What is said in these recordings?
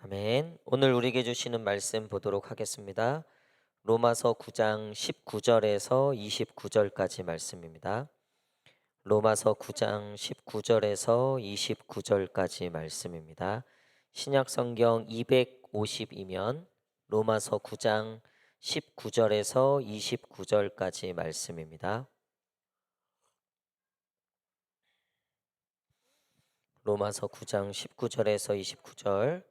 아멘. 오늘 우리에게 주시는 말씀 보도록 하겠습니다. 로마서 9장 19절에서 29절까지 말씀입니다. 로마서 9장 19절에서 29절까지 말씀입니다. 신약 성경 250이면 로마서 9장 19절에서 29절까지 말씀입니다. 로마서 9장 19절에서 29절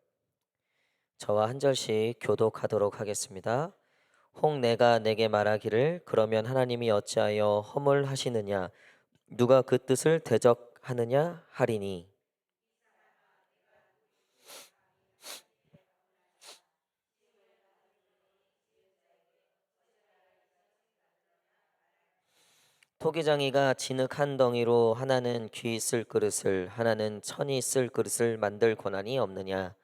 저와 한 절씩 교독하도록 하겠습니다. 혹 내가 내게 말하기를 그러면 하나님이 어찌하여 허물하시느냐 누가 그 뜻을 대적하느냐 하리니 토기장이가 진흙 한 덩이로 하나는 귀 쓸 그릇을 하나는 천이 쓸 그릇을 만들 권한이 없느냐.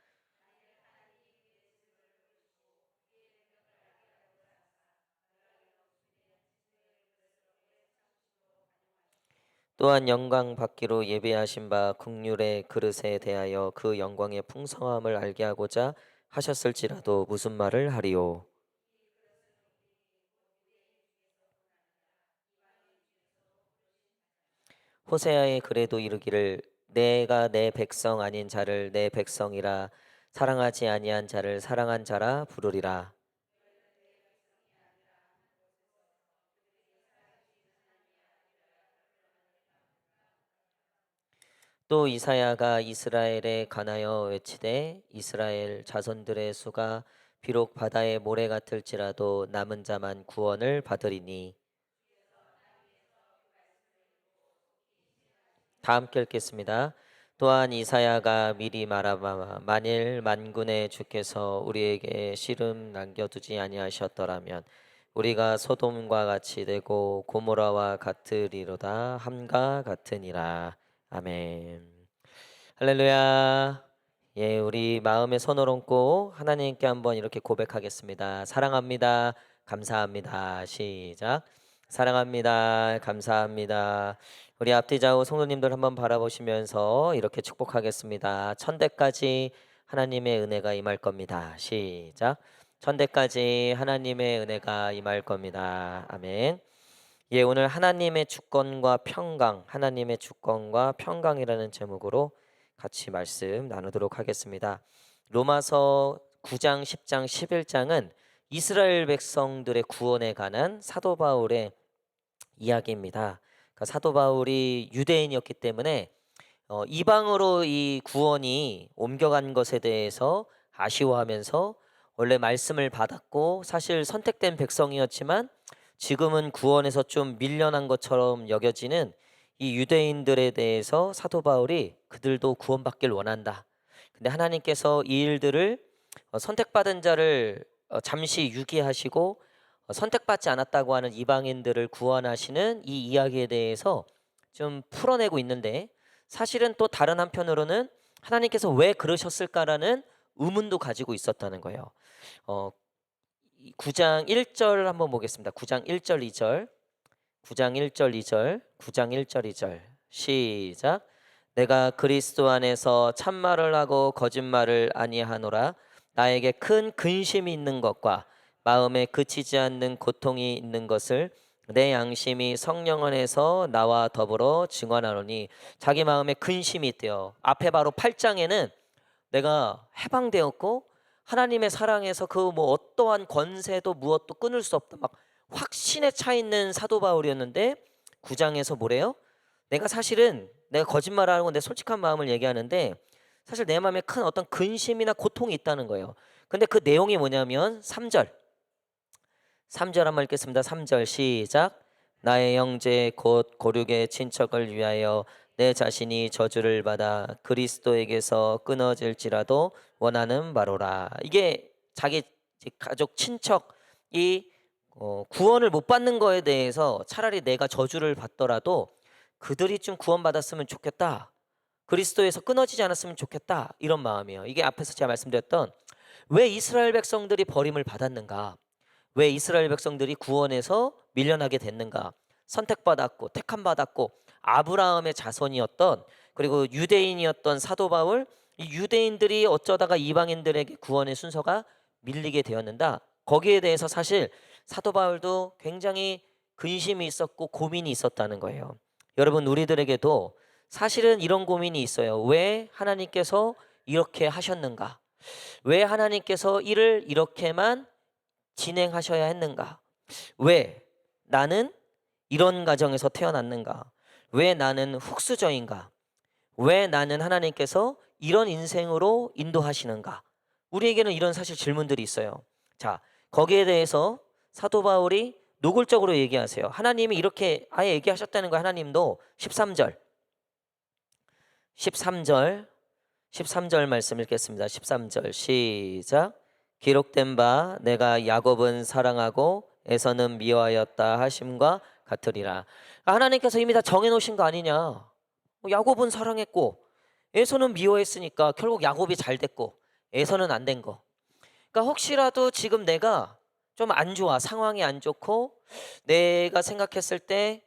또한 영광 받기로 예배하신 바 국률의 그릇에 대하여 그 영광의 풍성함을 알게 하고자 하셨을지라도 무슨 말을 하리요. 호세아의 글에도 이르기를 내가 내 백성 아닌 자를 내 백성이라 사랑하지 아니한 자를 사랑한 자라 부르리라. 또 이사야가 이스라엘에 관하여 외치되 이스라엘 자손들의 수가 비록 바다의 모래 같을지라도 남은 자만 구원을 받으리니. 다 함께 읽겠습니다. 또한 이사야가 미리 말하마 만일 만군의 주께서 우리에게 씨름 남겨두지 아니하셨더라면 우리가 소돔과 같이 되고 고모라와 같으리로다 함과 같으니라. 아멘. 할렐루야. 예, 우리 마음에 손을 얹고 하나님께 한번 이렇게 고백하겠습니다. 사랑합니다. 감사합니다. 시작. 사랑합니다. 감사합니다. 우리 앞뒤 좌우 성도님들 한번 바라보시면서 이렇게 축복하겠습니다. 천대까지 하나님의 은혜가 임할 겁니다. 시작. 천대까지 하나님의 은혜가 임할 겁니다. 아멘. 예, 오늘 하나님의 주권과 평강, 하나님의 주권과 평강이라는 제목으로 같이 말씀 나누도록 하겠습니다. 로마서 9장, 10장, 11장은 이스라엘 백성들의 구원에 관한 사도 바울의 이야기입니다. 그러니까 사도 바울이 유대인이었기 때문에 이방으로 이 구원이 옮겨간 것에 대해서 아쉬워하면서 원래 말씀을 받았고 사실 선택된 백성이었지만 지금은 구원에서 좀 밀려난 것처럼 여겨지는 이 유대인들에 대해서 사도 바울이 그들도 구원받길 원한다. 근데 하나님께서 이 일들을 선택받은 자를 잠시 유기하시고 선택받지 않았다고 하는 이방인들을 구원하시는 이 이야기에 대해서 좀 풀어내고 있는데 사실은 또 다른 한편으로는 하나님께서 왜 그러셨을까라는 의문도 가지고 있었다는 거예요. 9장 1절 한번 보겠습니다. 9장 1절 2절 9장 1절 2절 9장 1절 2절 시작. 내가 그리스도 안에서 참말을 하고 거짓말을 아니하노라. 나에게 큰 근심이 있는 것과 마음에 그치지 않는 고통이 있는 것을 내 양심이 성령 안에서 나와 더불어 증언하노니. 자기 마음에 근심이 있대요. 앞에 바로 8장에는 내가 해방되었고 하나님의 사랑에서 그 뭐 어떠한 권세도 무엇도 끊을 수 없다 막 확신에 차 있는 사도 바울이었는데 9장에서 뭐래요? 내가 사실은 내가 거짓말하는 건 내 솔직한 마음을 얘기하는데 사실 내 마음에 큰 어떤 근심이나 고통이 있다는 거예요. 근데 그 내용이 뭐냐면 3절 한번 읽겠습니다. 3절 시작. 나의 형제 곧 고륙의 친척을 위하여 내 자신이 저주를 받아 그리스도에게서 끊어질지라도 원하는 바로라. 이게 자기 가족 친척이 구원을 못 받는 거에 대해서 차라리 내가 저주를 받더라도 그들이 좀 구원받았으면 좋겠다. 그리스도에서 끊어지지 않았으면 좋겠다. 이런 마음이에요. 이게 앞에서 제가 말씀드렸던 왜 이스라엘 백성들이 버림을 받았는가? 왜 이스라엘 백성들이 구원에서 밀려나게 됐는가? 선택받았고 택함받았고 아브라함의 자손이었던 그리고 유대인이었던 사도 바울 이 유대인들이 어쩌다가 이방인들에게 구원의 순서가 밀리게 되었는가? 거기에 대해서 사실 사도 바울도 굉장히 근심이 있었고 고민이 있었다는 거예요. 여러분, 우리들에게도 사실은 이런 고민이 있어요. 왜 하나님께서 이렇게 하셨는가? 왜 하나님께서 일을 이렇게만 진행하셔야 했는가? 왜 나는 이런 가정에서 태어났는가? 왜 나는 흙수저인가? 왜 나는 하나님께서 이런 인생으로 인도하시는가? 우리에게는 이런 사실 질문들이 있어요. 자, 거기에 대해서 사도 바울이 노골적으로 얘기하세요. 하나님이 이렇게 아예 얘기하셨다는 거. 하나님도 13절 13절 말씀 읽겠습니다. 13절 시작. 기록된 바 내가 야곱은 사랑하고 에서는 미워하였다 하심과 같으리라. 하나님께서 이미 다 정해놓으신 거 아니냐. 야곱은 사랑했고 에서는 미워했으니까 결국 야곱이 잘 됐고 에서는 안 된 거. 그러니까 혹시라도 지금 내가 좀 안 좋아, 상황이 안 좋고 내가 생각했을 때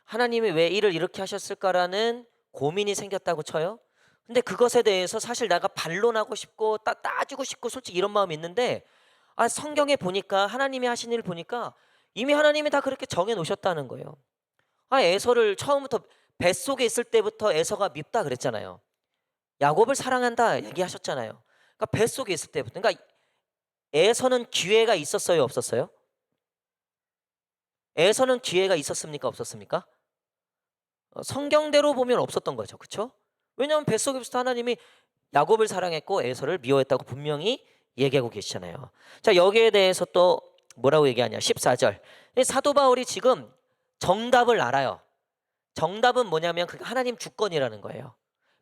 하나님이 왜 일을 이렇게 하셨을까라는 고민이 생겼다고 쳐요. 근데 그것에 대해서 사실 내가 반론하고 싶고 따지고 싶고 솔직히 이런 마음이 있는데, 성경에 보니까 하나님이 하신 일을 보니까 이미 하나님이 다 그렇게 정해 놓으셨다는 거예요. 에서를 처음부터 뱃속에 있을 때부터 에서가 밉다 그랬잖아요. 야곱을 사랑한다 얘기하셨잖아요. 그러니까 뱃속에 있을 때부터. 그러니까 에서는 기회가 있었어요, 없었어요? 에서는 기회가 있었습니까, 없었습니까? 성경대로 보면 없었던 거죠. 그렇죠? 왜냐하면 뱃속에부터 하나님이 야곱을 사랑했고 에서를 미워했다고 분명히 얘기하고 계시잖아요. 자, 여기에 대해서 또 뭐라고 얘기하냐. 14절. 사도 바울이 지금 정답을 알아요. 정답은 뭐냐면 그 하나님 주권이라는 거예요.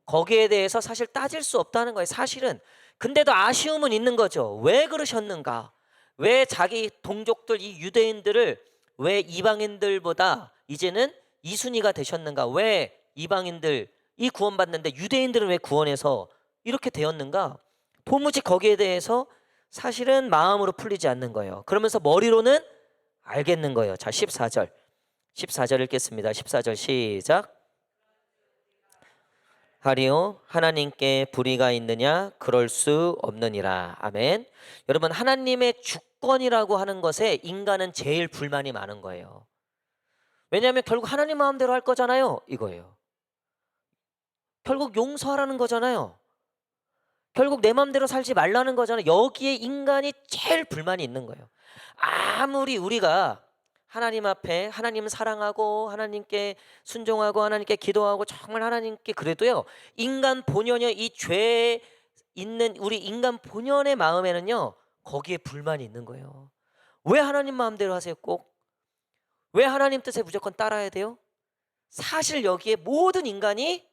거기에 대해서 사실 따질 수 없다는 거예요, 사실은. 근데도 아쉬움은 있는 거죠. 왜 그러셨는가? 왜 자기 동족들, 이 유대인들을 왜 이방인들보다 이제는 이순위가 되셨는가? 왜 이방인들이 구원받는데 유대인들은 왜 구원해서 이렇게 되었는가? 도무지 거기에 대해서 사실은 마음으로 풀리지 않는 거예요. 그러면서 머리로는 알겠는 거예요. 자, 14절 읽겠습니다. 14절 시작. 하리오 하나님께 불의가 있느냐? 그럴 수 없느니라. 아멘. 여러분, 하나님의 주권이라고 하는 것에 인간은 제일 불만이 많은 거예요. 왜냐하면 결국 하나님 마음대로 할 거잖아요, 이거예요. 결국 용서하라는 거잖아요. 결국 내 마음대로 살지 말라는 거잖아요. 여기에 인간이 제일 불만이 있는 거예요. 아무리 우리가 하나님 앞에 하나님 사랑하고 하나님께 순종하고 하나님께 기도하고 정말 하나님께 그래도요, 인간 본연의 이 죄에 있는 우리 인간 본연의 마음에는요, 거기에 불만이 있는 거예요. 왜 하나님 마음대로 하세요? 꼭 왜 하나님 뜻에 무조건 따라야 돼요? 사실 여기에 모든 인간이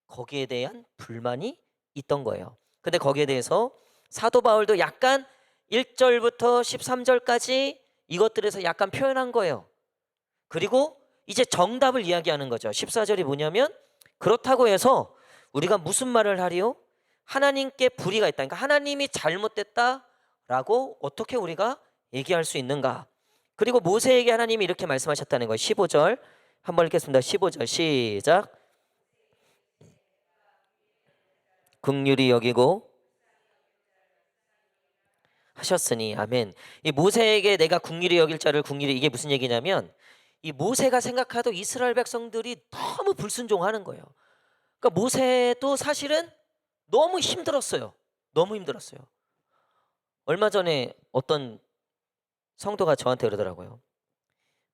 거기에 대한 불만이 있던 거예요. 근데 거기에 대해서 사도 바울도 약간 1절부터 13절까지 이것들에서 약간 표현한 거예요. 그리고 이제 정답을 이야기하는 거죠. 14절이 뭐냐면, 그렇다고 해서 우리가 무슨 말을 하리요? 하나님께 불의가 있다. 그러니까 하나님이 잘못됐다라고 어떻게 우리가 얘기할 수 있는가? 그리고 모세에게 하나님이 이렇게 말씀하셨다는 거예요. 15절 한번 읽겠습니다. 15절 시작. 긍휼히 여기고 하셨으니. 아멘. 이 모세에게 내가 긍휼히 여길 자를 긍휼히, 이게 무슨 얘기냐면 이 모세가 생각하던 이스라엘 백성들이 너무 불순종하는 거예요. 그러니까 모세도 사실은 너무 힘들었어요. 너무 힘들었어요. 얼마 전에 어떤 성도가 저한테 그러더라고요.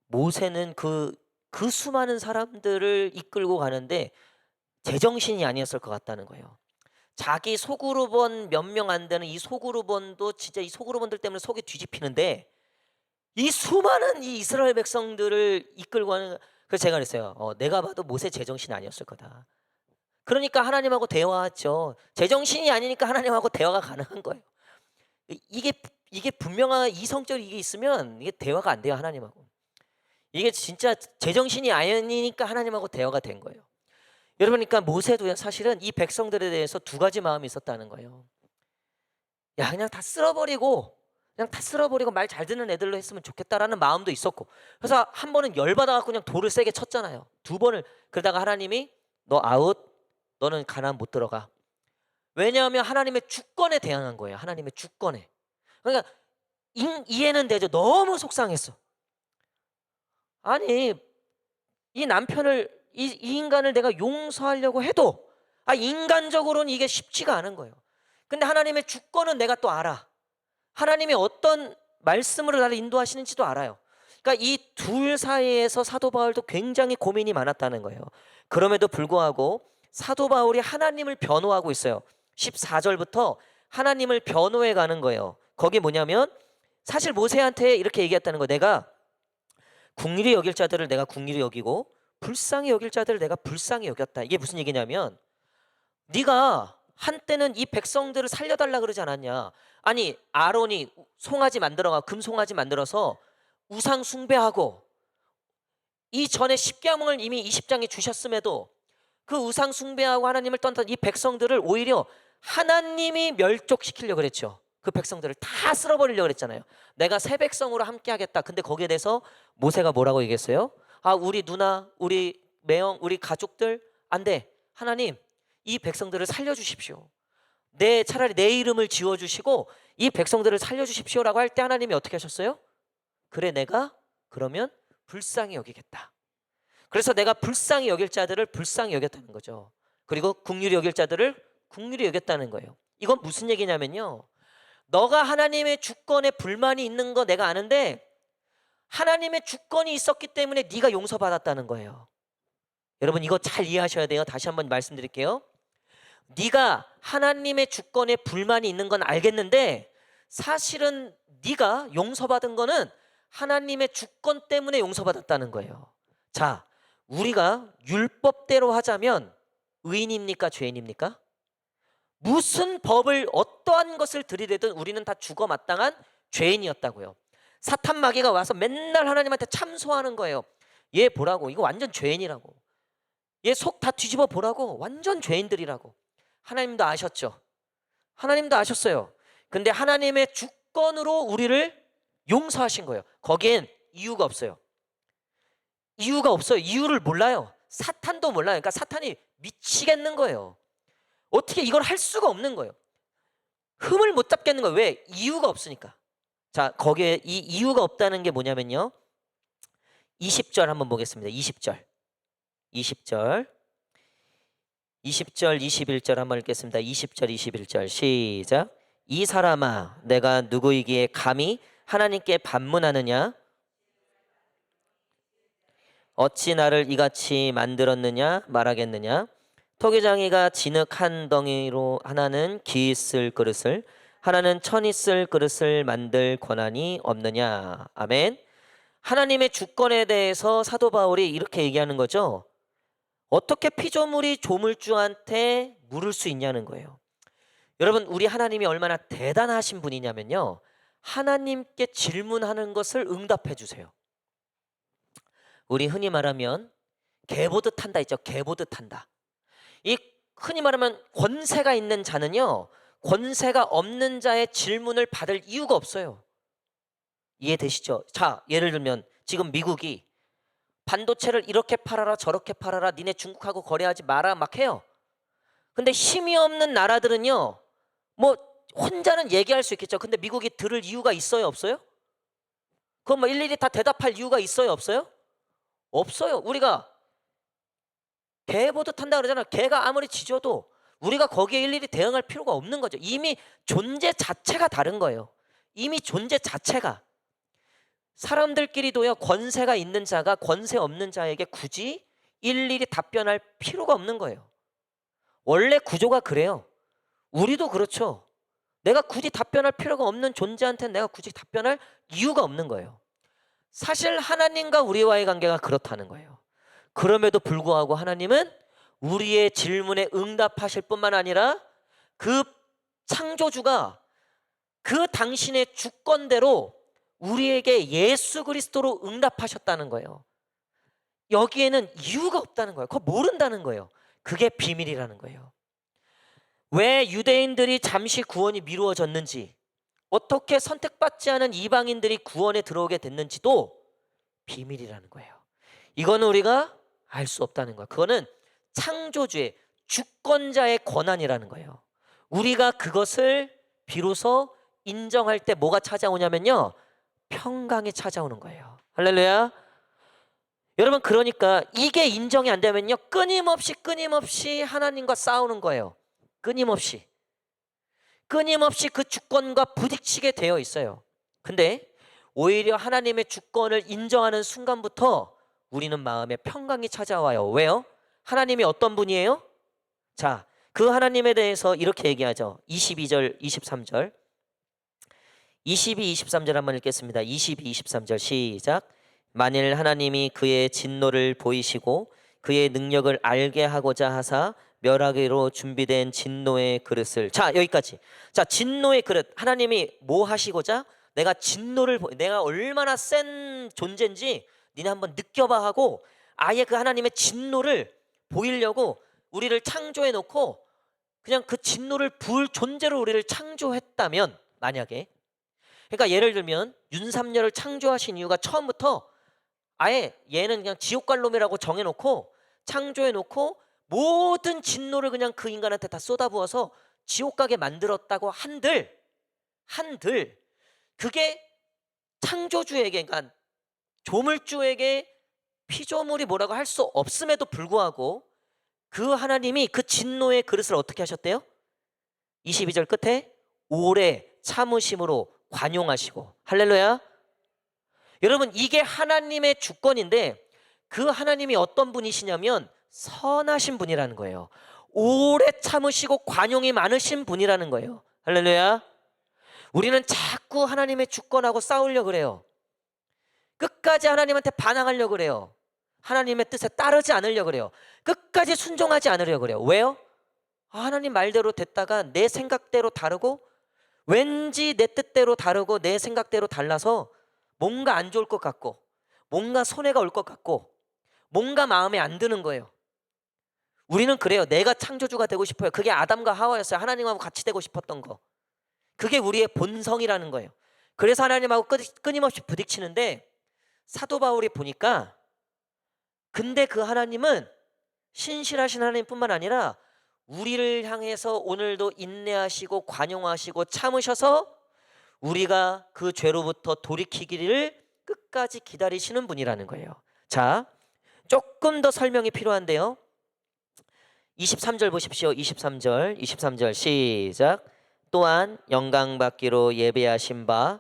모세는 그 수많은 사람들을 이끌고 가는데 제정신이 아니었을 것 같다는 거예요. 자기 소그룹원 몇 명 안 되는 이 소그룹원도 진짜 이 소그룹원들 때문에 속이 뒤집히는데 이 수많은 이 이스라엘 백성들을 이끌고 가는. 그래서 제가 그랬어요. 내가 봐도 모세 제정신이 아니었을 거다. 그러니까 하나님하고 대화하죠. 제정신이 아니니까 하나님하고 대화가 가능한 거예요. 이게 분명한 이성적인 이게 있으면 이게 대화가 안 돼요, 하나님하고. 이게 진짜 제정신이 아니니까 하나님하고 대화가 된 거예요. 여러분, 그러니까 모세도 사실은 이 백성들에 대해서 두 가지 마음이 있었다는 거예요. 야, 그냥 다 쓸어버리고 말 잘 듣는 애들로 했으면 좋겠다라는 마음도 있었고, 그래서 한 번은 열받아갖고 그냥 돌을 세게 쳤잖아요. 두 번을. 그러다가 하나님이 너 아웃, 너는 가나안 못 들어가. 왜냐하면 하나님의 주권에 대항한 거예요. 하나님의 주권에. 그러니까 이해는 되죠. 너무 속상했어. 아니 이 남편을 이 인간을 내가 용서하려고 해도 인간적으로는 이게 쉽지가 않은 거예요. 근데 하나님의 주권은 내가 또 알아. 하나님이 어떤 말씀으로 나를 인도하시는지도 알아요. 그러니까 이 둘 사이에서 사도 바울도 굉장히 고민이 많았다는 거예요. 그럼에도 불구하고 사도 바울이 하나님을 변호하고 있어요. 14절부터 하나님을 변호해 가는 거예요. 거기 뭐냐면 사실 모세한테 이렇게 얘기했다는 거예요. 내가 긍휼히 여길 자들을 내가 긍휼히 여기고 불쌍히 여길 자들을 내가 불쌍히 여겼다. 이게 무슨 얘기냐면 네가 한때는 이 백성들을 살려달라 그러지 않았냐. 아니 아론이 송아지 만들어가 금송아지 만들어서 우상 숭배하고 이전에 십계명을 이미 20장에 주셨음에도 그 우상 숭배하고 하나님을 떠났던 이 백성들을 오히려 하나님이 멸족시키려고 그랬죠. 그 백성들을 다 쓸어버리려고 그랬잖아요. 내가 새 백성으로 함께 하겠다. 근데 거기에 대해서 모세가 뭐라고 얘기했어요? 우리 누나, 우리 매형, 우리 가족들 안 돼. 하나님 이 백성들을 살려주십시오. 차라리 내 이름을 지워주시고 이 백성들을 살려주십시오라고 할 때 하나님이 어떻게 하셨어요? 그래 내가 그러면 불쌍히 여기겠다. 그래서 내가 불쌍히 여길 자들을 불쌍히 여겼다는 거죠. 그리고 긍휼히 여길 자들을 긍휼히 여겼다는 거예요. 이건 무슨 얘기냐면요, 너가 하나님의 주권에 불만이 있는 거 내가 아는데 하나님의 주권이 있었기 때문에 네가 용서받았다는 거예요. 여러분 이거 잘 이해하셔야 돼요. 다시 한번 말씀드릴게요. 네가 하나님의 주권에 불만이 있는 건 알겠는데 사실은 네가 용서받은 거는 하나님의 주권 때문에 용서받았다는 거예요. 자, 우리가 율법대로 하자면 의인입니까 죄인입니까? 무슨 법을 어떠한 것을 들이대든 우리는 다 죽어 마땅한 죄인이었다고요. 사탄 마귀가 와서 맨날 하나님한테 참소하는 거예요. 얘 보라고, 이거 완전 죄인이라고. 얘 속 다 뒤집어 보라고, 완전 죄인들이라고. 하나님도 아셨죠. 하나님도 아셨어요. 근데 하나님의 주권으로 우리를 용서하신 거예요. 거기엔 이유가 없어요. 이유가 없어요. 이유를 몰라요. 사탄도 몰라요. 그러니까 사탄이 미치겠는 거예요. 어떻게 이걸 할 수가 없는 거예요. 흠을 못 잡겠는 거예요. 왜? 이유가 없으니까. 자, 거기에 이 이유가 없다는 게 뭐냐면요, 20절 한번 보겠습니다. 20절 20절 20절 21절 한번 읽겠습니다. 20절 21절 시작. 이 사람아 내가 누구이기에 감히 하나님께 반문하느냐? 어찌 나를 이같이 만들었느냐 말하겠느냐? 토기장이가 진흙 한 덩이로 하나는 기 있을 그릇을 하나는 천 있을 그릇을 만들 권한이 없느냐? 아멘. 하나님의 주권에 대해서 사도 바울이 이렇게 얘기하는 거죠. 어떻게 피조물이 조물주한테 물을 수 있냐는 거예요. 여러분 우리 하나님이 얼마나 대단하신 분이냐면요, 하나님께 질문하는 것을 응답해 주세요. 우리 흔히 말하면 개보듯 한다 있죠. 개보듯 한다. 이 흔히 말하면 권세가 있는 자는요, 권세가 없는 자의 질문을 받을 이유가 없어요. 이해되시죠? 자, 예를 들면 지금 미국이 반도체를 이렇게 팔아라 저렇게 팔아라, 니네 중국하고 거래하지 마라 막 해요. 근데 힘이 없는 나라들은요, 뭐 혼자는 얘기할 수 있겠죠. 근데 미국이 들을 이유가 있어요 없어요? 그건 뭐 일일이 다 대답할 이유가 있어요 없어요? 없어요. 우리가 개보듯 한다 그러잖아요. 개가 아무리 짖어도 우리가 거기에 일일이 대응할 필요가 없는 거죠. 이미 존재 자체가 다른 거예요. 이미 존재 자체가. 사람들끼리도요, 권세가 있는 자가 권세 없는 자에게 굳이 일일이 답변할 필요가 없는 거예요. 원래 구조가 그래요. 우리도 그렇죠. 내가 굳이 답변할 필요가 없는 존재한테는 내가 굳이 답변할 이유가 없는 거예요. 사실 하나님과 우리와의 관계가 그렇다는 거예요. 그럼에도 불구하고 하나님은 우리의 질문에 응답하실 뿐만 아니라 그 창조주가 그 당신의 주권대로 우리에게 예수 그리스도로 응답하셨다는 거예요. 여기에는 이유가 없다는 거예요. 그거 모른다는 거예요. 그게 비밀이라는 거예요. 왜 유대인들이 잠시 구원이 미루어졌는지, 어떻게 선택받지 않은 이방인들이 구원에 들어오게 됐는지도 비밀이라는 거예요. 이거는 우리가 알 수 없다는 거예요. 그거는 창조주의 주권자의 권한이라는 거예요. 우리가 그것을 비로소 인정할 때 뭐가 찾아오냐면요, 평강이 찾아오는 거예요. 할렐루야. 여러분, 그러니까 이게 인정이 안 되면요, 끊임없이 하나님과 싸우는 거예요. 끊임없이 그 주권과 부딪히게 되어 있어요. 근데 오히려 하나님의 주권을 인정하는 순간부터 우리는 마음에 평강이 찾아와요. 왜요? 하나님이 어떤 분이에요? 자, 그 하나님에 대해서 이렇게 얘기하죠. 22절, 23절. 22, 23절 한번 읽겠습니다. 22, 23절 시작. 만일 하나님이 그의 진노를 보이시고 그의 능력을 알게 하고자 하사 멸하기로 준비된 진노의 그릇을, 자, 여기까지. 자, 진노의 그릇. 하나님이 뭐 하시고자? 내가 얼마나 센 존재인지 니네 한번 느껴봐 하고 아예 그 하나님의 진노를 보이려고 우리를 창조해 놓고 그냥 그 진노를 부을 존재로 우리를 창조했다면, 만약에, 그러니까 예를 들면 윤삼열을 창조하신 이유가 처음부터 아예 얘는 그냥 지옥 갈 놈이라고 정해놓고 창조해놓고 모든 진노를 그냥 그 인간한테 다 쏟아부어서 지옥 가게 만들었다고 한들 그게 창조주에게, 그러니까 조물주에게 피조물이 뭐라고 할 수 없음에도 불구하고 그 하나님이 그 진노의 그릇을 어떻게 하셨대요? 22절 끝에 오래 참으심으로 관용하시고. 할렐루야. 여러분, 이게 하나님의 주권인데 그 하나님이 어떤 분이시냐면 선하신 분이라는 거예요. 오래 참으시고 관용이 많으신 분이라는 거예요. 할렐루야. 우리는 자꾸 하나님의 주권하고 싸우려고 그래요. 끝까지 하나님한테 반항하려고 그래요. 하나님의 뜻에 따르지 않으려고 그래요. 끝까지 순종하지 않으려고 그래요. 왜요? 하나님 말대로 됐다가 내 생각대로 다르고, 왠지 내 뜻대로 다르고 내 생각대로 달라서 뭔가 안 좋을 것 같고 뭔가 손해가 올 것 같고 뭔가 마음에 안 드는 거예요. 우리는 그래요. 내가 창조주가 되고 싶어요. 그게 아담과 하와였어요. 하나님하고 같이 되고 싶었던 거. 그게 우리의 본성이라는 거예요. 그래서 하나님하고 끊임없이 부딪히는데, 사도 바울이 보니까 근데 그 하나님은 신실하신 하나님뿐만 아니라 우리를 향해서 오늘도 인내하시고 관용하시고 참으셔서 우리가 그 죄로부터 돌이키기를 끝까지 기다리시는 분이라는 거예요. 자, 조금 더 설명이 필요한데요. 23절 보십시오. 23절 시작. 또한 영광받기로 예배하신 바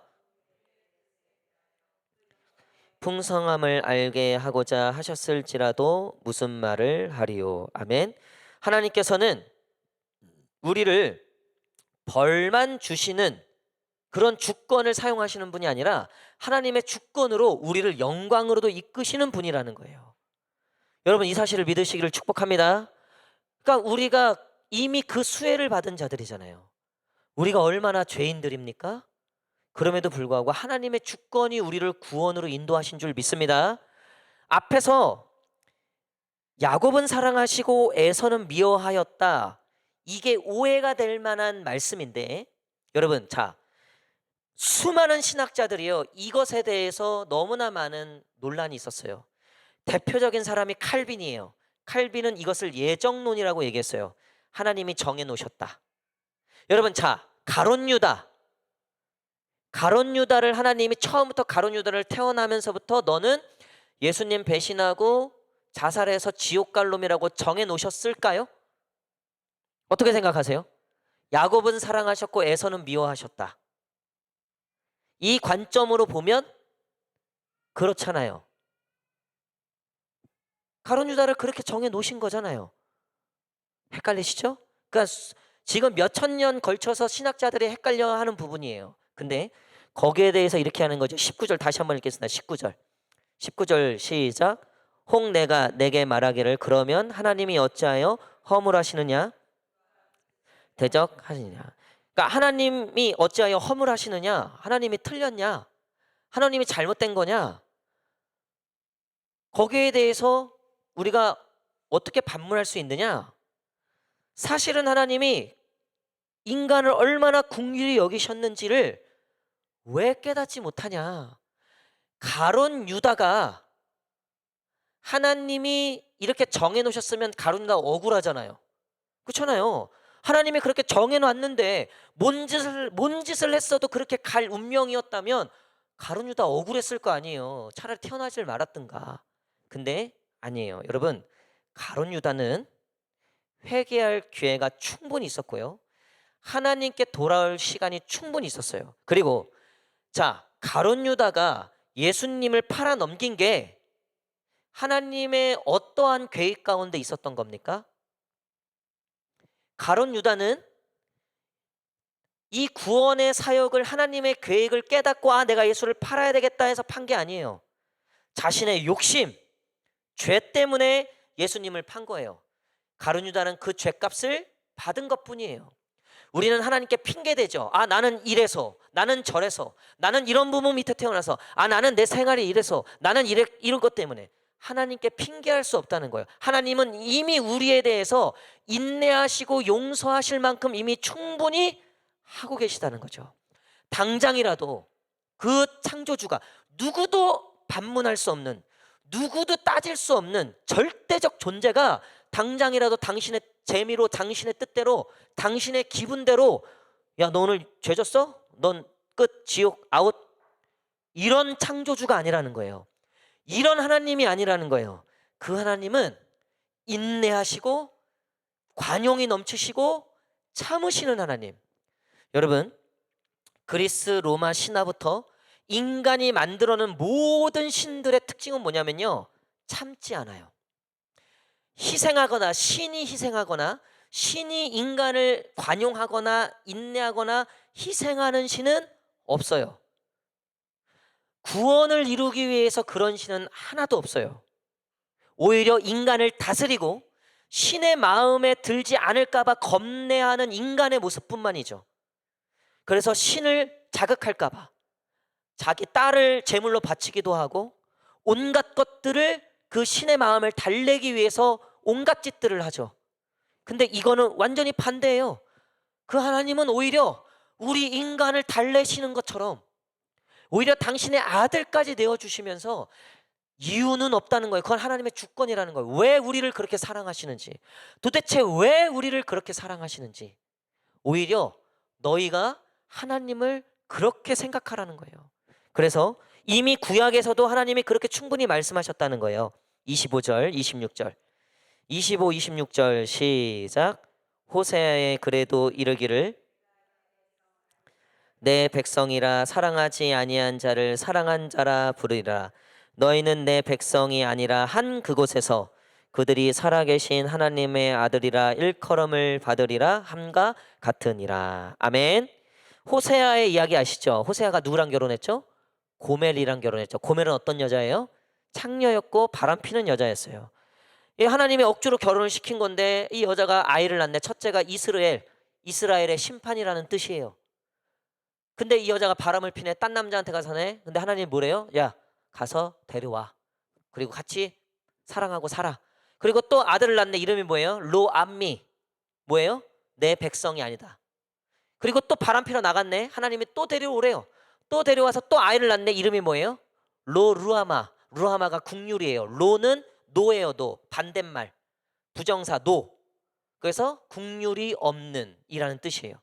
풍성함을 알게 하고자 하셨을지라도 무슨 말을 하리요. 아멘. 하나님께서는 우리를 벌만 주시는 그런 주권을 사용하시는 분이 아니라 하나님의 주권으로 우리를 영광으로도 이끄시는 분이라는 거예요. 여러분, 이 사실을 믿으시기를 축복합니다. 그러니까 우리가 이미 그 수혜를 받은 자들이잖아요. 우리가 얼마나 죄인들입니까? 그럼에도 불구하고 하나님의 주권이 우리를 구원으로 인도하신 줄 믿습니다. 앞에서 야곱은 사랑하시고 에서는 미워하였다, 이게 오해가 될 만한 말씀인데, 여러분, 자, 수많은 신학자들이요, 이것에 대해서 너무나 많은 논란이 있었어요. 대표적인 사람이 칼빈이에요. 칼빈은 이것을 예정론이라고 얘기했어요. 하나님이 정해 놓으셨다. 여러분, 자, 가룟 유다를 하나님이 처음부터 가룟 유다를 태어나면서부터 너는 예수님 배신하고 자살해서 지옥 갈 놈이라고 정해 놓으셨을까요? 어떻게 생각하세요? 야곱은 사랑하셨고 에서는 미워하셨다. 이 관점으로 보면 그렇잖아요. 가룟 유다를 그렇게 정해 놓으신 거잖아요. 헷갈리시죠? 그러니까 지금 몇천 년 걸쳐서 신학자들이 헷갈려하는 부분이에요. 근데 거기에 대해서 이렇게 하는 거죠. 19절 다시 한번 읽겠습니다. 19절 시작. 혹 내가 내게 말하기를 그러면 하나님이 어찌하여 허물하시느냐 대적하시느냐. 그러니까 하나님이 어찌하여 허물하시느냐, 하나님이 틀렸냐, 하나님이 잘못된 거냐, 거기에 대해서 우리가 어떻게 반문할 수 있느냐. 사실은 하나님이 인간을 얼마나 긍휼히 여기셨는지를 왜 깨닫지 못하냐. 가룟 유다가 하나님이 이렇게 정해 놓으셨으면 가룟 유다가 억울하잖아요. 그렇잖아요. 하나님이 그렇게 정해놨는데 뭔 짓을 했어도 그렇게 갈 운명이었다면 가룟 유다 억울했을 거 아니에요. 차라리 태어나질 말았든가. 근데 아니에요. 여러분, 가룟 유다는 회개할 기회가 충분히 있었고요. 하나님께 돌아올 시간이 충분히 있었어요. 그리고 자, 가룟 유다가 예수님을 팔아 넘긴 게 하나님의 어떠한 계획 가운데 있었던 겁니까? 가룟 유다는 이 구원의 사역을 하나님의 계획을 깨닫고 아 내가 예수를 팔아야 되겠다 해서 판 게 아니에요. 자신의 욕심, 죄 때문에 예수님을 판 거예요. 가룟 유다는 그 죄값을 받은 것뿐이에요. 우리는 하나님께 핑계대죠. 아 나는 이래서, 나는 저래서, 나는 이런 부모 밑에 태어나서, 아 나는 내 생활이 이래서, 나는 이런 것 때문에. 하나님께 핑계할 수 없다는 거예요. 하나님은 이미 우리에 대해서 인내하시고 용서하실 만큼 이미 충분히 하고 계시다는 거죠. 당장이라도 그 창조주가 누구도 반문할 수 없는, 누구도 따질 수 없는 절대적 존재가 당장이라도 당신의 재미로, 당신의 뜻대로, 당신의 기분대로 야 너 오늘 죄 졌어? 넌 끝, 지옥, 아웃. 이런 창조주가 아니라는 거예요. 이런 하나님이 아니라는 거예요. 그 하나님은 인내하시고 관용이 넘치시고 참으시는 하나님. 여러분, 그리스 로마 신화부터 인간이 만들어낸 모든 신들의 특징은 뭐냐면요, 참지 않아요. 희생하거나 신이 희생하거나 신이 인간을 관용하거나 인내하거나 희생하는 신은 없어요. 구원을 이루기 위해서 그런 신은 하나도 없어요. 오히려 인간을 다스리고 신의 마음에 들지 않을까봐 겁내하는 인간의 모습뿐만이죠. 그래서 신을 자극할까봐 자기 딸을 제물로 바치기도 하고 온갖 것들을 그 신의 마음을 달래기 위해서 온갖 짓들을 하죠. 근데 이거는 완전히 반대예요. 그 하나님은 오히려 우리 인간을 달래시는 것처럼 오히려 당신의 아들까지 내어주시면서 이유는 없다는 거예요. 그건 하나님의 주권이라는 거예요. 왜 우리를 그렇게 사랑하시는지, 도대체 왜 우리를 그렇게 사랑하시는지, 오히려 너희가 하나님을 그렇게 생각하라는 거예요. 그래서 이미 구약에서도 하나님이 그렇게 충분히 말씀하셨다는 거예요. 25절, 26절. 25, 26절 시작. 호세아의 그래도 이르기를 내 백성이라 사랑하지 아니한 자를 사랑한 자라 부르리라. 너희는 내 백성이 아니라 한 그곳에서 그들이 살아계신 하나님의 아들이라 일컬음을 받으리라 함과 같으니라. 아멘. 호세아의 이야기 아시죠? 호세아가 누구랑 결혼했죠? 고멜이랑 결혼했죠. 고멜은 어떤 여자예요? 창녀였고 바람피는 여자였어요. 이 하나님이 억지로 결혼을 시킨 건데 이 여자가 아이를 낳네. 첫째가 이스라엘의 심판이라는 뜻이에요. 근데 이 여자가 바람을 피네. 딴 남자한테 가서네. 근데 하나님이 뭐래요? 야 가서 데려와. 그리고 같이 사랑하고 살아. 그리고 또 아들을 낳네. 이름이 뭐예요? 로암미. 뭐예요? 내 백성이 아니다. 그리고 또 바람 피러 나갔네. 하나님이 또 데려오래요. 또 데려와서 또 아이를 낳네. 이름이 뭐예요? 로루하마. 루하마가 국률이에요. 로는 노예요. 노. 반대말. 부정사 노. 그래서 국률이 없는 이라는 뜻이에요.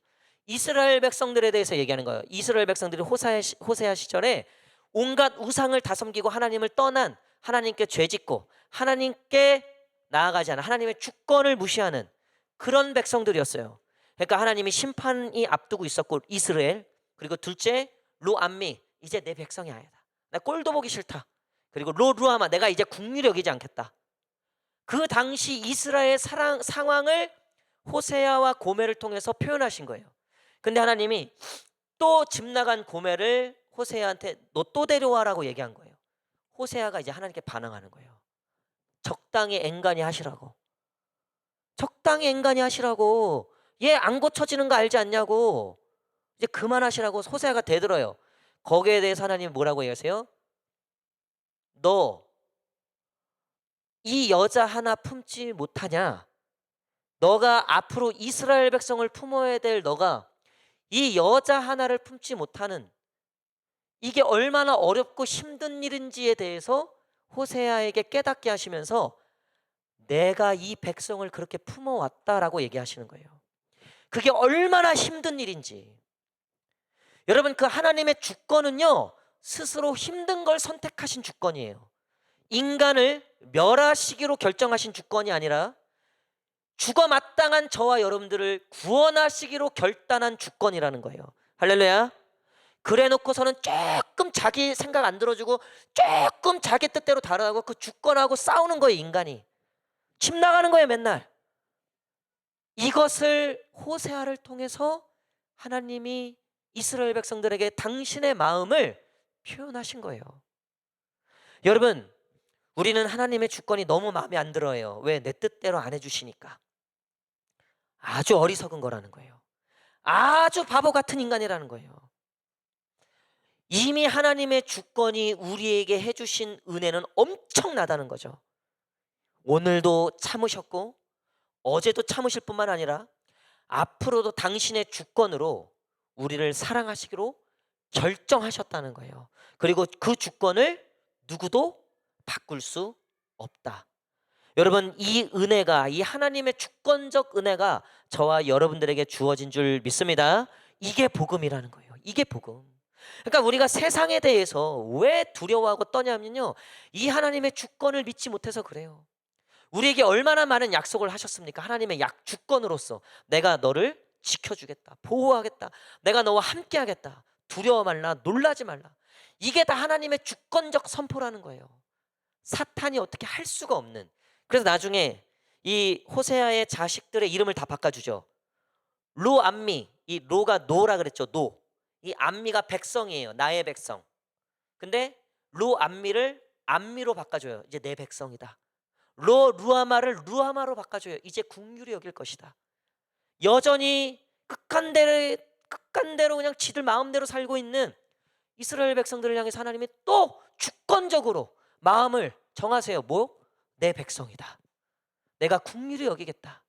이스라엘 백성들에 대해서 얘기하는 거예요. 이스라엘 백성들이 호세아 시절에 온갖 우상을 다 섬기고 하나님을 떠난, 하나님께 죄짓고 하나님께 나아가지 않은, 하나님의 주권을 무시하는 그런 백성들이었어요. 그러니까 하나님이 심판이 앞두고 있었고 이스라엘, 그리고 둘째 로암미, 이제 내 백성이 아니다. 나 꼴도 보기 싫다. 그리고 로루아마, 내가 이제 국률이 여기지 않겠다. 그 당시 이스라엘 상황을 호세아와 고멜을 통해서 표현하신 거예요. 근데 하나님이 또 집 나간 고멜을 호세아한테 너 또 데려와라고 얘기한 거예요. 호세아가 이제 하나님께 반항하는 거예요. 적당히 앵간히 하시라고. 적당히 앵간히 하시라고. 얘 안 고쳐지는 거 알지 않냐고. 이제 그만하시라고 호세아가 대들어요. 거기에 대해서 하나님이 뭐라고 얘기하세요? 너 이 여자 하나 품지 못하냐? 너가 앞으로 이스라엘 백성을 품어야 될 너가 이 여자 하나를 품지 못하는, 이게 얼마나 어렵고 힘든 일인지에 대해서 호세아에게 깨닫게 하시면서 내가 이 백성을 그렇게 품어왔다라고 얘기하시는 거예요. 그게 얼마나 힘든 일인지. 여러분, 그 하나님의 주권은요, 스스로 힘든 걸 선택하신 주권이에요. 인간을 멸하시기로 결정하신 주권이 아니라 죽어 마땅한 저와 여러분들을 구원하시기로 결단한 주권이라는 거예요. 할렐루야. 그래 놓고서는 조금 자기 생각 안 들어주고 조금 자기 뜻대로 다르다고 그 주권하고 싸우는 거예요. 인간이 집 나가는 거예요. 맨날. 이것을 호세아를 통해서 하나님이 이스라엘 백성들에게 당신의 마음을 표현하신 거예요. 여러분, 우리는 하나님의 주권이 너무 마음에 안 들어요. 왜? 내 뜻대로 안 해주시니까. 아주 어리석은 거라는 거예요. 아주 바보 같은 인간이라는 거예요. 이미 하나님의 주권이 우리에게 해주신 은혜는 엄청나다는 거죠. 오늘도 참으셨고 어제도 참으실 뿐만 아니라 앞으로도 당신의 주권으로 우리를 사랑하시기로 결정하셨다는 거예요. 그리고 그 주권을 누구도 바꿀 수 없다. 여러분, 이 은혜가, 이 하나님의 주권적 은혜가 저와 여러분들에게 주어진 줄 믿습니다. 이게 복음이라는 거예요. 이게 복음. 그러니까 우리가 세상에 대해서 왜 두려워하고 떠냐면요, 이 하나님의 주권을 믿지 못해서 그래요. 우리에게 얼마나 많은 약속을 하셨습니까? 하나님의 주권으로서 내가 너를 지켜주겠다, 보호하겠다, 내가 너와 함께하겠다, 두려워 말라, 놀라지 말라. 이게 다 하나님의 주권적 선포라는 거예요. 사탄이 어떻게 할 수가 없는. 그래서 나중에 이 호세아의 자식들의 이름을 다 바꿔주죠. 로암미, 이 로가 노라 그랬죠. 노. 이 암미가 백성이에요. 나의 백성. 근데 로암미를 암미로 바꿔줘요. 이제 내 백성이다. 루아마를 루아마로 바꿔줘요. 이제 국률이 여길 것이다. 여전히 끝간대로 그냥 지들 마음대로 살고 있는 이스라엘 백성들을 향해서 하나님이 또 주권적으로 마음을 정하세요. 뭐? 내 백성이다. 내가 국률이 여기겠다.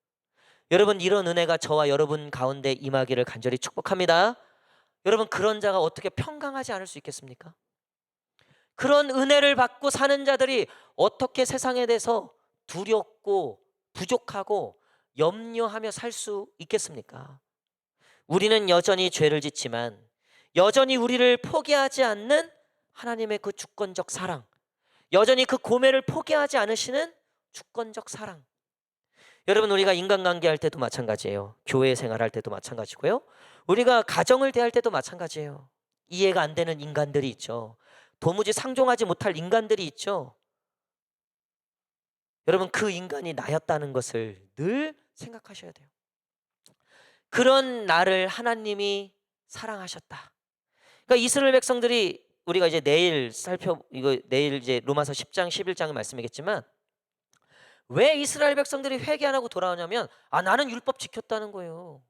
여러분, 이런 은혜가 저와 여러분 가운데 임하기를 간절히 축복합니다. 여러분, 그런 자가 어떻게 평강하지 않을 수 있겠습니까? 그런 은혜를 받고 사는 자들이 어떻게 세상에 대해서 두렵고 부족하고 염려하며 살 수 있겠습니까? 우리는 여전히 죄를 짓지만 여전히 우리를 포기하지 않는 하나님의 그 주권적 사랑, 여전히 그 고매를 포기하지 않으시는 주권적 사랑. 여러분, 우리가 인간관계 할 때도 마찬가지예요. 교회 생활할 때도 마찬가지고요. 우리가 가정을 대할 때도 마찬가지예요. 이해가 안 되는 인간들이 있죠. 도무지 상종하지 못할 인간들이 있죠. 여러분, 그 인간이 나였다는 것을 늘 생각하셔야 돼요. 그런 나를 하나님이 사랑하셨다. 그러니까 이스라엘 백성들이, 우리가 이제 내일 내일 이제 로마서 10장 11장의 말씀이겠지만, 왜 이스라엘 백성들이 회개 안 하고 돌아오냐면, 나는 율법 지켰다는 거예요.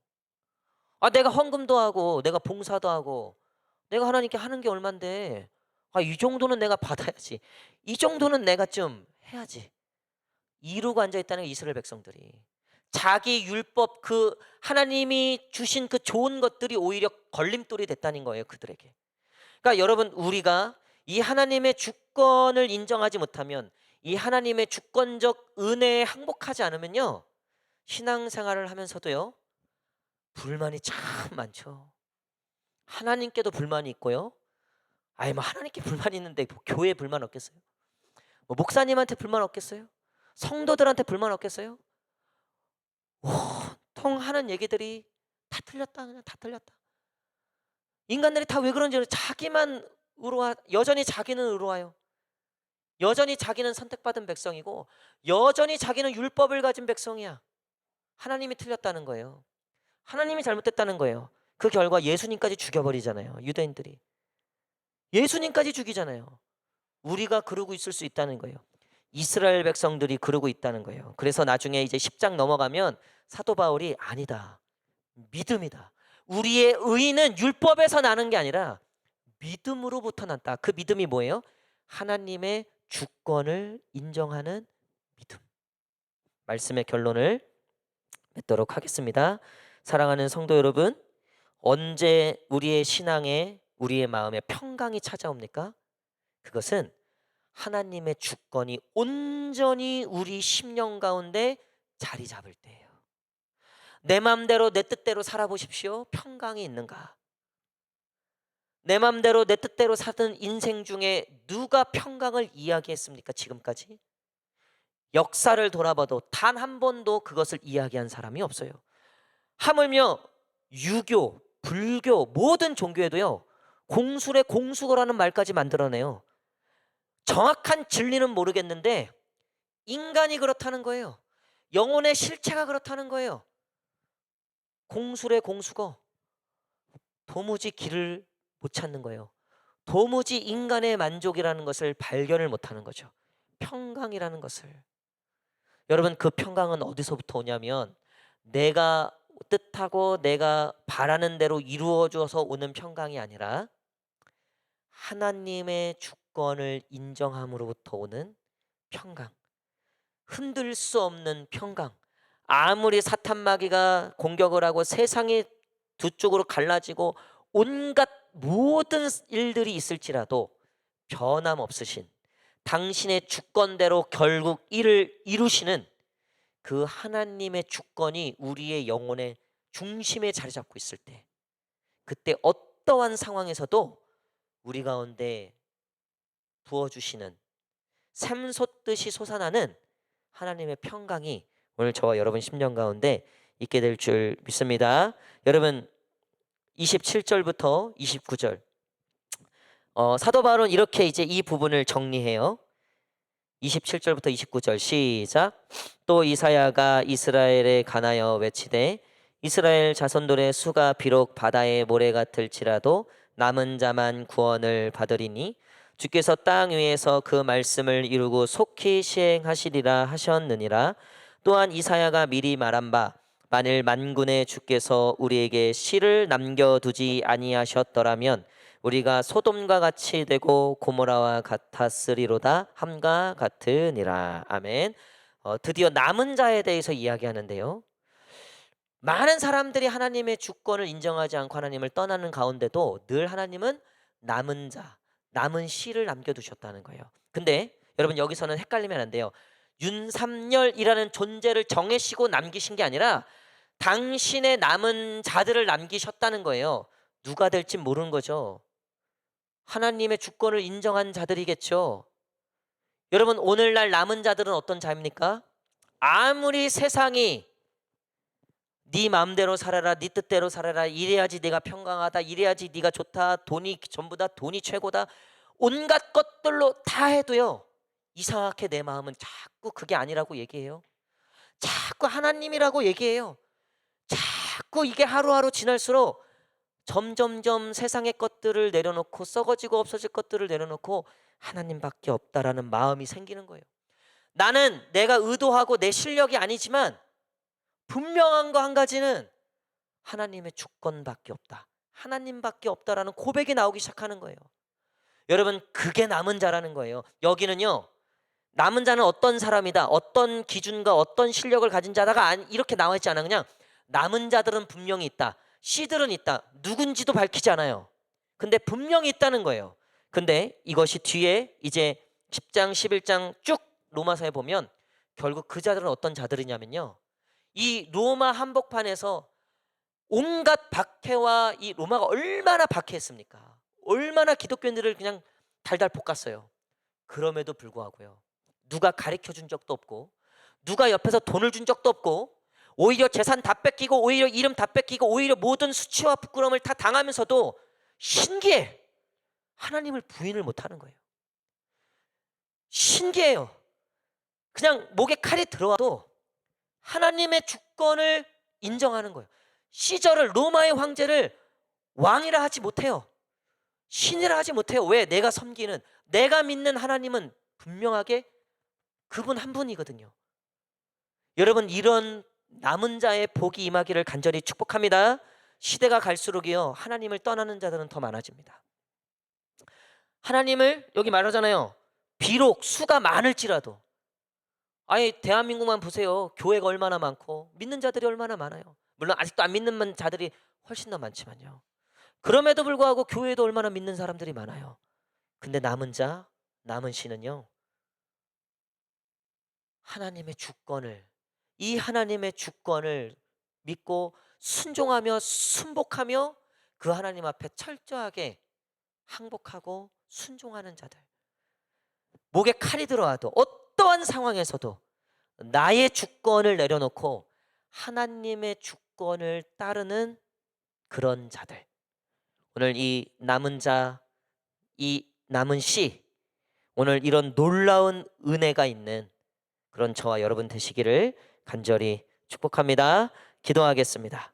내가 헌금도 하고 내가 봉사도 하고 내가 하나님께 하는 게 얼만데, 이 정도는 내가 받아야지, 이 정도는 내가 좀 해야지, 이러고 앉아있다는 이스라엘 백성들이. 자기 율법, 그 하나님이 주신 그 좋은 것들이 오히려 걸림돌이 됐다는 거예요, 그들에게. 그러니까 여러분, 우리가 이 하나님의 주권을 인정하지 못하면, 이 하나님의 주권적 은혜에 항복하지 않으면요, 신앙생활을 하면서도요, 불만이 참 많죠. 하나님께도 불만이 있고요. 뭐 하나님께 불만이 있는데 뭐 교회에 불만 없겠어요? 뭐 목사님한테 불만 없겠어요? 성도들한테 불만 없겠어요? 온통 하는 얘기들이 다 틀렸다, 그냥 다 틀렸다. 인간들이 다 왜 그런지 자기만 여전히 자기는 의로와요. 여전히 자기는 선택받은 백성이고 여전히 자기는 율법을 가진 백성이야. 하나님이 틀렸다는 거예요. 하나님이 잘못됐다는 거예요. 그 결과 예수님까지 죽여버리잖아요. 유대인들이 예수님까지 죽이잖아요. 우리가 그러고 있을 수 있다는 거예요. 이스라엘 백성들이 그러고 있다는 거예요. 그래서 나중에 이제 10장 넘어가면 사도 바울이, 아니다, 믿음이다, 우리의 의는 율법에서 나는 게 아니라 믿음으로부터 났다. 그 믿음이 뭐예요? 하나님의 주권을 인정하는 믿음. 말씀의 결론을 맺도록 하겠습니다. 사랑하는 성도 여러분, 언제 우리의 신앙에, 우리의 마음에 평강이 찾아옵니까? 그것은 하나님의 주권이 온전히 우리 심령 가운데 자리 잡을 때예요. 내 맘대로 내 뜻대로 살아보십시오. 평강이 있는가? 내 맘대로 내 뜻대로 사는 인생 중에 누가 평강을 이야기했습니까? 지금까지? 역사를 돌아봐도 단 한 번도 그것을 이야기한 사람이 없어요. 하물며 유교, 불교 모든 종교에도요. 공술의 공수거라는 말까지 만들어내요. 정확한 진리는 모르겠는데 인간이 그렇다는 거예요. 영혼의 실체가 그렇다는 거예요. 공술의 공수거. 도무지 길을 못 찾는 거예요. 도무지 인간의 만족이라는 것을 발견을 못하는 거죠. 평강이라는 것을. 여러분, 그 평강은 어디서부터 오냐면 내가 뜻하고 내가 바라는 대로 이루어져서 오는 평강이 아니라 하나님의 주권을 인정함으로부터 오는 평강. 흔들 수 없는 평강. 아무리 사탄 마귀가 공격을 하고 세상이 두 쪽으로 갈라지고 온갖 모든 일들이 있을지라도 변함없으신 당신의 주권대로 결국 일을 이루시는 그 하나님의 주권이 우리의 영혼의 중심에 자리 잡고 있을 때, 그때 어떠한 상황에서도 우리 가운데 부어주시는 샘솟듯이 솟아나는 하나님의 평강이 오늘 저와 여러분 심령 가운데 있게 될 줄 믿습니다. 여러분, 27절부터 29절 사도 바울은 이렇게 이제 이 부분을 정리해요. 27절부터 29절 시작. 또 이사야가 이스라엘에 관하여 외치되 이스라엘 자손들의 수가 비록 바다의 모래 같을지라도 남은 자만 구원을 받으리니 주께서 땅 위에서 그 말씀을 이루고 속히 시행하시리라 하셨느니라. 또한 이사야가 미리 말한 바 만일 만군의 주께서 우리에게 씨를 남겨두지 아니하셨더라면 우리가 소돔과 같이 되고 고모라와 같았으리로다 함과 같으니라. 아멘. 드디어 남은 자에 대해서 이야기하는데요. 많은 사람들이 하나님의 주권을 인정하지 않고 하나님을 떠나는 가운데도 늘 하나님은 남은 자, 남은 씨를 남겨두셨다는 거예요. 근데 여러분, 여기서는 헷갈리면 안 돼요. 윤삼열이라는 존재를 정해시고 남기신 게 아니라 당신의 남은 자들을 남기셨다는 거예요. 누가 될지 모르는 거죠. 하나님의 주권을 인정한 자들이겠죠. 여러분, 오늘날 남은 자들은 어떤 자입니까? 아무리 세상이 네 마음대로 살아라, 네 뜻대로 살아라, 이래야지 내가 평강하다, 이래야지 네가 좋다, 돈이 전부다, 돈이 최고다, 온갖 것들로 다 해도요, 이상하게 내 마음은 자꾸 그게 아니라고 얘기해요. 자꾸 하나님이라고 얘기해요. 자꾸 이게 하루하루 지날수록 점점점 세상의 것들을 내려놓고 썩어지고 없어질 것들을 내려놓고 하나님밖에 없다라는 마음이 생기는 거예요. 나는 내가 의도하고 내 실력이 아니지만 분명한 거 한 가지는 하나님의 주권밖에 없다. 하나님밖에 없다라는 고백이 나오기 시작하는 거예요. 여러분, 그게 남은 자라는 거예요. 여기는요, 남은 자는 어떤 사람이다, 어떤 기준과 어떤 실력을 가진 자다가 이렇게 나와 있지 않아. 그냥 남은 자들은 분명히 있다. 씨들은 있다. 누군지도 밝히지 않아요. 근데 분명히 있다는 거예요. 근데 이것이 뒤에 이제 10장 11장 쭉 로마서에 보면 결국 그 자들은 어떤 자들이냐면요, 이 로마 한복판에서 온갖 박해와 이 로마가 얼마나 박해했습니까? 얼마나 기독교인들을 그냥 달달 볶았어요. 그럼에도 불구하고요, 누가 가르쳐 준 적도 없고 누가 옆에서 돈을 준 적도 없고 오히려 재산 다 뺏기고 오히려 이름 다 뺏기고 오히려 모든 수치와 부끄러움을 다 당하면서도 신기해, 하나님을 부인을 못하는 거예요. 신기해요. 그냥 목에 칼이 들어와도 하나님의 주권을 인정하는 거예요. 시저를, 로마의 황제를 왕이라 하지 못해요. 신이라 하지 못해요. 왜? 내가 섬기는, 내가 믿는 하나님은 분명하게 그분 한 분이거든요. 여러분, 이런 남은 자의 복이 임하기를 간절히 축복합니다. 시대가 갈수록이요, 하나님을 떠나는 자들은 더 많아집니다. 하나님을 여기 말하잖아요. 비록 수가 많을지라도. 아니, 대한민국만 보세요. 교회가 얼마나 많고 믿는 자들이 얼마나 많아요. 물론 아직도 안 믿는 자들이 훨씬 더 많지만요. 그럼에도 불구하고 교회도 얼마나 믿는 사람들이 많아요. 근데 남은 자, 남은 씨는요, 하나님의 주권을, 이 하나님의 주권을 믿고 순종하며 순복하며 그 하나님 앞에 철저하게 항복하고 순종하는 자들. 목에 칼이 들어와도 어떠한 상황에서도 나의 주권을 내려놓고 하나님의 주권을 따르는 그런 자들. 오늘 이 남은 자, 이 남은 씨, 오늘 이런 놀라운 은혜가 있는 그런 저와 여러분 되시기를 간절히 축복합니다. 기도하겠습니다.